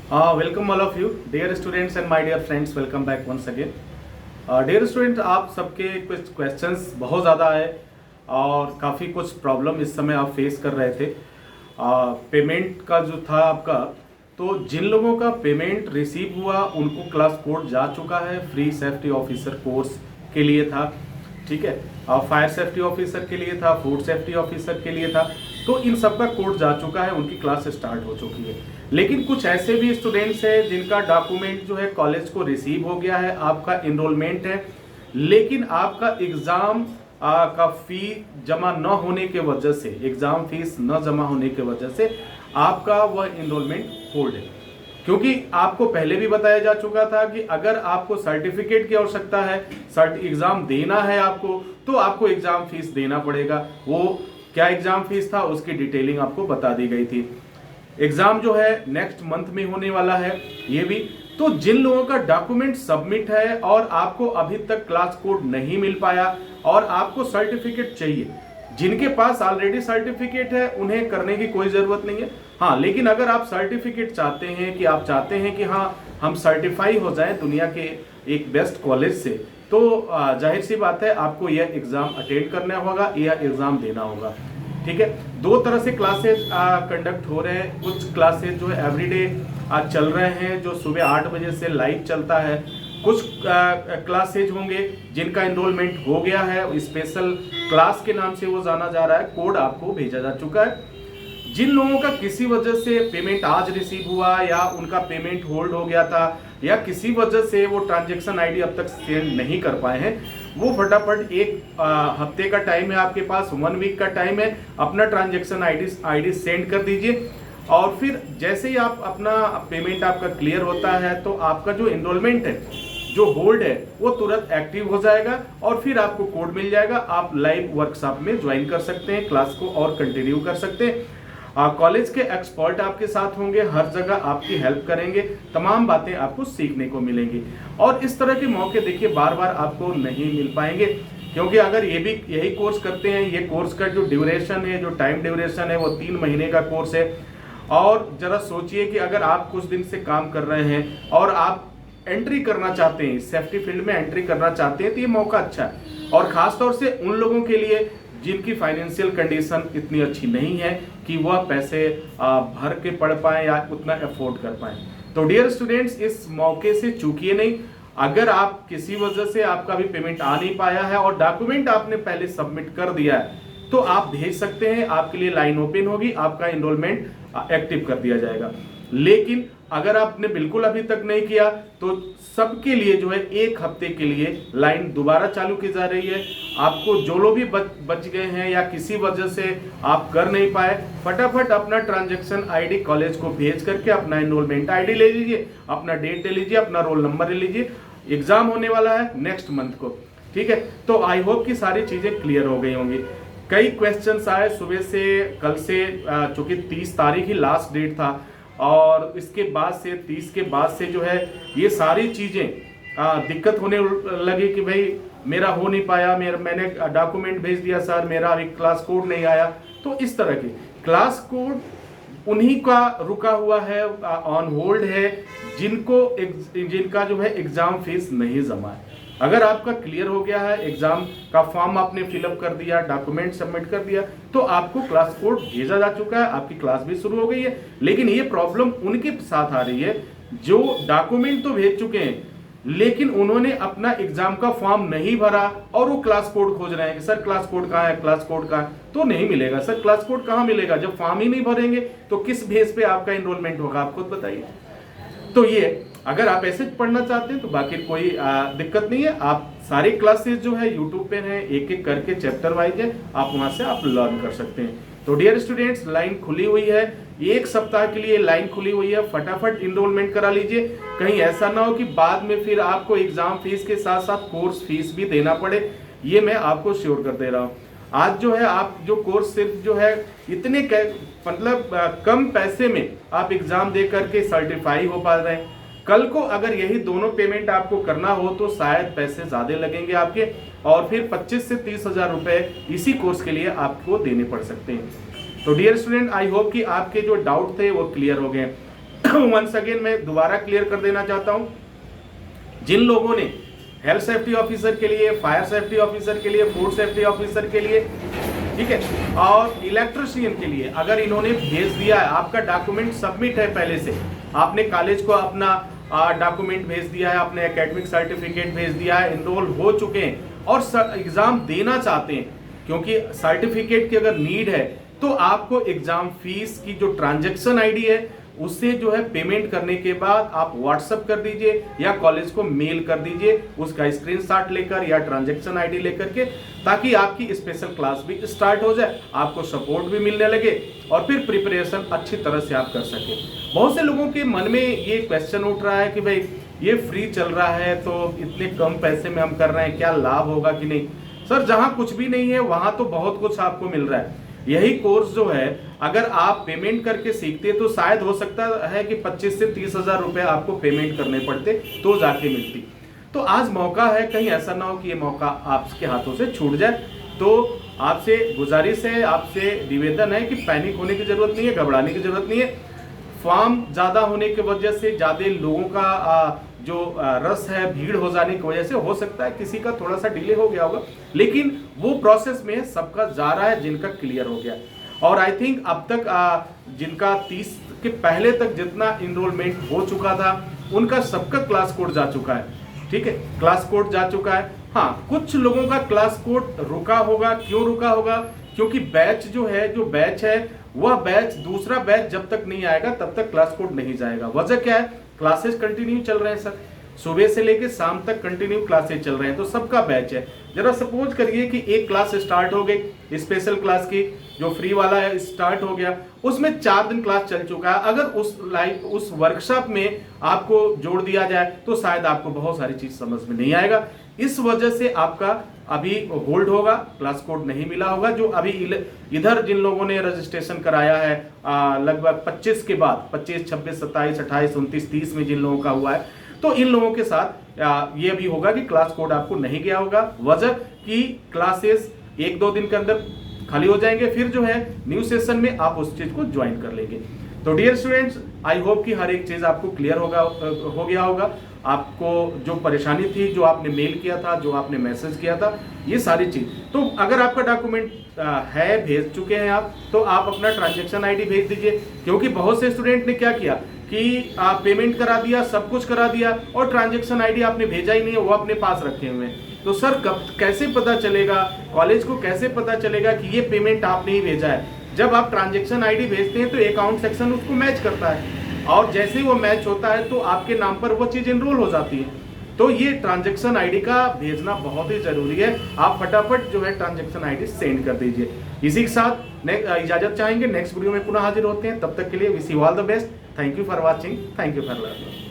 Welcome all of you, dear students and my dear friends. Welcome back once again. Dear students, आप सबके कुछ questions बहुत ज़्यादा आए और काफ़ी कुछ प्रॉब्लम इस समय आप फेस कर रहे थे। पेमेंट का जो था आपका, तो जिन लोगों का पेमेंट रिसीव हुआ उनको क्लास कोड जा चुका है। फ्री सेफ्टी ऑफिसर कोर्स के लिए था, ठीक है, फायर सेफ्टी ऑफिसर के लिए था, फूड सेफ्टी ऑफिसर के लिए था, तो इन सब का कोड जा चुका है, उनकी क्लास स्टार्ट हो चुकी है। लेकिन कुछ ऐसे भी स्टूडेंट्स हैं जिनका डॉक्यूमेंट जो है कॉलेज को रिसीव हो गया है, आपका इनरोलमेंट है, लेकिन आपका एग्ज़ाम का फी जमा न होने के वजह से, एग्ज़ाम फीस न जमा होने के वजह से आपका वह इनरोलमेंट होल्ड है। क्योंकि आपको पहले भी बताया जा चुका था कि अगर आपको सर्टिफिकेट की आवश्यकता है, एग्ज़ाम देना है आपको, तो आपको एग्ज़ाम फीस देना पड़ेगा। वो क्या एग्ज़ाम फीस था उसकी डिटेलिंग आपको बता दी गई थी। एग्ज़ाम जो है नेक्स्ट मंथ में होने वाला है ये भी। तो जिन लोगों का डॉक्यूमेंट सबमिट है और आपको अभी तक क्लास कोड नहीं मिल पाया और आपको सर्टिफिकेट चाहिए, जिनके पास ऑलरेडी सर्टिफिकेट है उन्हें करने की कोई ज़रूरत नहीं है। हाँ, लेकिन अगर आप सर्टिफिकेट चाहते हैं कि आप चाहते हैं कि हाँ हम सर्टिफाई हो जाएं दुनिया के एक बेस्ट कॉलेज से, तो जाहिर सी बात है आपको यह एग्ज़ाम अटेंड करना होगा, यह एग्ज़ाम देना होगा, ठीक है। दो तरह से क्लासेज कंडक्ट हो रहे हैं। कुछ क्लासेज जो है एवरीडे चल रहे हैं, जो सुबह 8 बजे से लाइव चलता है। कुछ क्लासेज होंगे जिनका इनरोलमेंट हो गया है, स्पेशल क्लास के नाम से वो जाना जा रहा है, कोड आपको भेजा जा चुका है। जिन लोगों का किसी वजह से पेमेंट आज रिसीव हुआ या उनका पेमेंट होल्ड हो गया था या किसी वजह से वो ट्रांजैक्शन आईडी अब तक सेंड नहीं कर पाए हैं, वो फटाफट एक हफ्ते का टाइम है आपके पास, 1 वीक का टाइम है, अपना ट्रांजैक्शन आईडी सेंड कर दीजिए। और फिर जैसे ही आप अपना पेमेंट आपका क्लियर होता है तो आपका जो इनरोलमेंट है, जो होल्ड है, वो तुरंत एक्टिव हो जाएगा और फिर आपको कोड मिल जाएगा। आप लाइव वर्कशॉप में ज्वाइन कर सकते हैं, क्लास को और कंटिन्यू कर सकते हैं। कॉलेज के एक्सपर्ट आपके साथ होंगे, हर जगह आपकी हेल्प करेंगे, तमाम बातें आपको सीखने को मिलेंगी। और इस तरह के मौके देखिए बार बार आपको नहीं मिल पाएंगे, क्योंकि अगर यही कोर्स करते हैं, ये कोर्स का जो ड्यूरेशन है, जो टाइम ड्यूरेशन है, वो 3 महीने का कोर्स है। और जरा सोचिए कि अगर आप कुछ दिन से काम कर रहे हैं और आप एंट्री करना चाहते हैं, सेफ्टी फील्ड में एंट्री करना चाहते हैं, तो ये मौका अच्छा है। और खासतौर से उन लोगों के लिए जिनकी फाइनेंशियल कंडीशन इतनी अच्छी नहीं है कि वह पैसे भर के पढ़ पाएं या उतना अफोर्ड कर पाएं। तो डियर स्टूडेंट्स, इस मौके से चूकिए नहीं। अगर आप किसी वजह से आपका भी पेमेंट आ नहीं पाया है और डॉक्यूमेंट आपने पहले सबमिट कर दिया है, तो आप भेज सकते हैं, आपके लिए लाइन ओपन होगी, आपका इनरोलमेंट एक्टिव कर दिया जाएगा। लेकिन अगर आपने बिल्कुल अभी तक नहीं किया तो सबके लिए जो है 1 हफ्ते के लिए लाइन दोबारा चालू की जा रही है। आपको जो लोग भी बच गए हैं या किसी वजह से आप कर नहीं पाए, फटाफट अपना ट्रांजैक्शन आईडी कॉलेज को भेज करके अपना इनरोलमेंट आईडी ले लीजिए, अपना डेट ले लीजिए, अपना रोल नंबर ले लीजिए। एग्जाम होने वाला है नेक्स्ट मंथ को, ठीक है। तो आई होप कि सारी चीजें क्लियर हो गई होंगी। कई क्वेश्चंस आए सुबह से, कल से, चूंकि 30 तारीख ही लास्ट डेट था और इसके बाद से 30 के बाद से जो है ये सारी चीज़ें दिक्कत होने लगी कि भाई मेरा हो नहीं पाया, मैंने डॉक्यूमेंट भेज दिया सर, मेरा अभी क्लास कोड नहीं आया। तो इस तरह के क्लास कोड उन्हीं का रुका हुआ है, ऑन होल्ड है, जिनका जो है एग्जाम फीस नहीं जमा है। अगर आपका क्लियर हो गया है, एग्जाम का फॉर्म आपने फिलअप कर दिया, डॉक्यूमेंट सबमिट कर दिया, तो आपको क्लास कोड भेजा जा चुका है, आपकी क्लास भी शुरू हो गई है। लेकिन ये प्रॉब्लम उनके साथ आ रही है जो डॉक्यूमेंट तो भेज चुके हैं लेकिन उन्होंने अपना एग्जाम का फॉर्म नहीं भरा और वो क्लास कोड खोज रहे हैं कि सर क्लास कोड कहाँ है, क्लास कोड कहाँ है। तो नहीं मिलेगा सर, क्लास कोड कहाँ मिलेगा जब फॉर्म ही नहीं भरेंगे, तो किस बेस पे आपका एनरोलमेंट होगा, आप खुद बताइए। तो ये अगर आप ऐसे पढ़ना चाहते हैं तो बाकी कोई दिक्कत नहीं है। आप सारे क्लासेस जो है यूट्यूब पे हैं, एक एक करके चैप्टर वाइज है, आप वहां से आप लर्न कर सकते हैं। तो डियर स्टूडेंट्स, लाइन खुली हुई है, 1 सप्ताह के लिए लाइन खुली हुई है, फटाफट इनरोलमेंट करा लीजिए। कहीं ऐसा ना हो कि बाद में फिर आपको एग्जाम फीस के साथ साथ कोर्स फीस भी देना पड़े, ये मैं आपको श्योर कर दे रहा हूँ। आज जो है आप जो कोर्स सिर्फ जो है इतने मतलब कम पैसे में आप एग्जाम दे करके सर्टिफाई हो पा रहे हैं। कल को अगर यही दोनों पेमेंट आपको करना हो तो शायद पैसे ज्यादा लगेंगे आपके, और फिर 25 से 30 हजार रुपए इसी कोर्स के लिए आपको देने पड़ सकते हैं। तो डियर स्टूडेंट, आई होप कि आपके जो डाउट थे वो क्लियर हो गए। वंस अगेन मैं दोबारा क्लियर कर देना चाहता हूं, जिन लोगों ने हेल्थ सेफ्टी ऑफिसर के लिए, फायर सेफ्टी ऑफिसर के लिए, फूड सेफ्टी ऑफिसर के लिए, ठीक है, और इलेक्ट्रिशियन के लिए अगर इन्होंने भेज दिया है, आपका डॉक्यूमेंट सबमिट है पहले से, आपने कॉलेज को अपना डॉक्यूमेंट भेज दिया है, आपने एकेडमिक सर्टिफिकेट भेज दिया है, इनरोल हो चुके हैं और एग्जाम देना चाहते हैं, क्योंकि सर्टिफिकेट की अगर नीड है तो आपको एग्जाम फीस की जो ट्रांजैक्शन आईडी है उससे जो है पेमेंट करने के बाद आप व्हाट्सएप कर दीजिए या कॉलेज को मेल कर दीजिए उसका स्क्रीनशॉट लेकर या ट्रांजैक्शन आईडी लेकर के, ताकि आपकी स्पेशल क्लास भी स्टार्ट हो जाए, आपको सपोर्ट भी मिलने लगे और फिर प्रिपरेशन अच्छी तरह से आप कर सके। बहुत से लोगों के मन में ये क्वेश्चन उठ रहा है कि भाई ये फ्री चल रहा है तो इतने कम पैसे में हम कर रहे हैं, क्या लाभ होगा कि नहीं। सर, जहां कुछ भी नहीं है वहां तो बहुत कुछ आपको मिल रहा है। यही कोर्स जो है अगर आप पेमेंट करके सीखते तो शायद हो सकता है कि 25 से 30 हजार रुपए आपको पेमेंट करने पड़ते तो जाके मिलती। तो आज मौका है, कहीं ऐसा ना हो कि ये मौका आपके हाथों से छूट जाए। तो आपसे गुजारिश है, आपसे निवेदन है कि पैनिक होने की जरूरत नहीं है, घबराने की जरूरत नहीं है। फॉर्म ज्यादा होने की वजह से, ज्यादा लोगों का जो रस है, भीड़ हो जाने की वजह से हो सकता है किसी का थोड़ा सा डिले हो गया होगा, लेकिन वो प्रोसेस में सबका जा रहा है जिनका क्लियर हो गया। और आई थिंक अब तक जिनका 30 के पहले तक जितना इनरोलमेंट हो चुका था उनका सबका क्लास कोड जा चुका है, ठीक है, क्लास कोड जा चुका है। हाँ, कुछ लोगों का क्लास कोड रुका होगा। क्यों रुका होगा? क्योंकि बैच जो है वह बैच, दूसरा बैच जब तक नहीं आएगा तब तक क्लास कोड नहीं जाएगा। वजह क्या है? क्लासेस कंटिन्यू चल रहे हैं सर, सुबह से लेकर शाम तक कंटिन्यू क्लासेस चल रहे हैं, तो सबका बैच है। जरा सपोज करिए कि एक क्लास स्टार्ट हो गई, स्पेशल क्लास की जो फ्री वाला है स्टार्ट हो गया, उसमें 4 दिन क्लास चल चुका है। अगर उस वर्कशॉप में आपको जोड़ दिया जाए तो शायद आपको बहुत सारी चीज समझ में नहीं आएगा। इस वजह से आपका अभी होल्ड होगा, क्लास कोड नहीं मिला होगा। जो अभी इधर जिन लोगों ने रजिस्ट्रेशन कराया है लगभग 25 के बाद, 25, 26, 27, 28, 29, 30 में जिन लोगों का हुआ है, तो इन लोगों के साथ ये भी होगा कि क्लास कोड आपको नहीं गया होगा। वजह कि क्लासेस 1-2 दिन के अंदर खाली हो जाएंगे, फिर जो है न्यू सेशन में आप उस चीज को ज्वाइन कर लेंगे। तो डियर स्टूडेंट्स, आई होप कि हर एक चीज आपको क्लियर हो गया होगा। आपको जो परेशानी थी, जो आपने मेल किया था, जो आपने मैसेज किया था, ये सारी चीज, तो अगर आपका डॉक्यूमेंट है, भेज चुके हैं आप, तो आप अपना ट्रांजैक्शन आईडी भेज दीजिए। क्योंकि बहुत से स्टूडेंट ने क्या किया कि आप पेमेंट करा दिया, सब कुछ करा दिया और ट्रांजैक्शन आईडी आपने भेजा ही नहीं है, वो अपने पास रखे हुए हैं। तो सर कैसे पता चलेगा, कॉलेज को कैसे पता चलेगा कि ये पेमेंट आपने ही भेजा है? जब आप ट्रांजैक्शन आईडी भेजते हैं तो अकाउंट सेक्शन उसको मैच करता है, और जैसे ही वो मैच होता है तो आपके नाम पर वो चीज एनरोल हो जाती है। तो ये ट्रांजैक्शन आईडी का भेजना बहुत ही जरूरी है। आप फटाफट जो है ट्रांजैक्शन आईडी सेंड कर दीजिए। इसी के साथ इजाजत चाहेंगे, नेक्स्ट वीडियो में पुनः हाजिर होते हैं। तब तक के लिए wish you all the best. Thank you for watching, thank you for learning.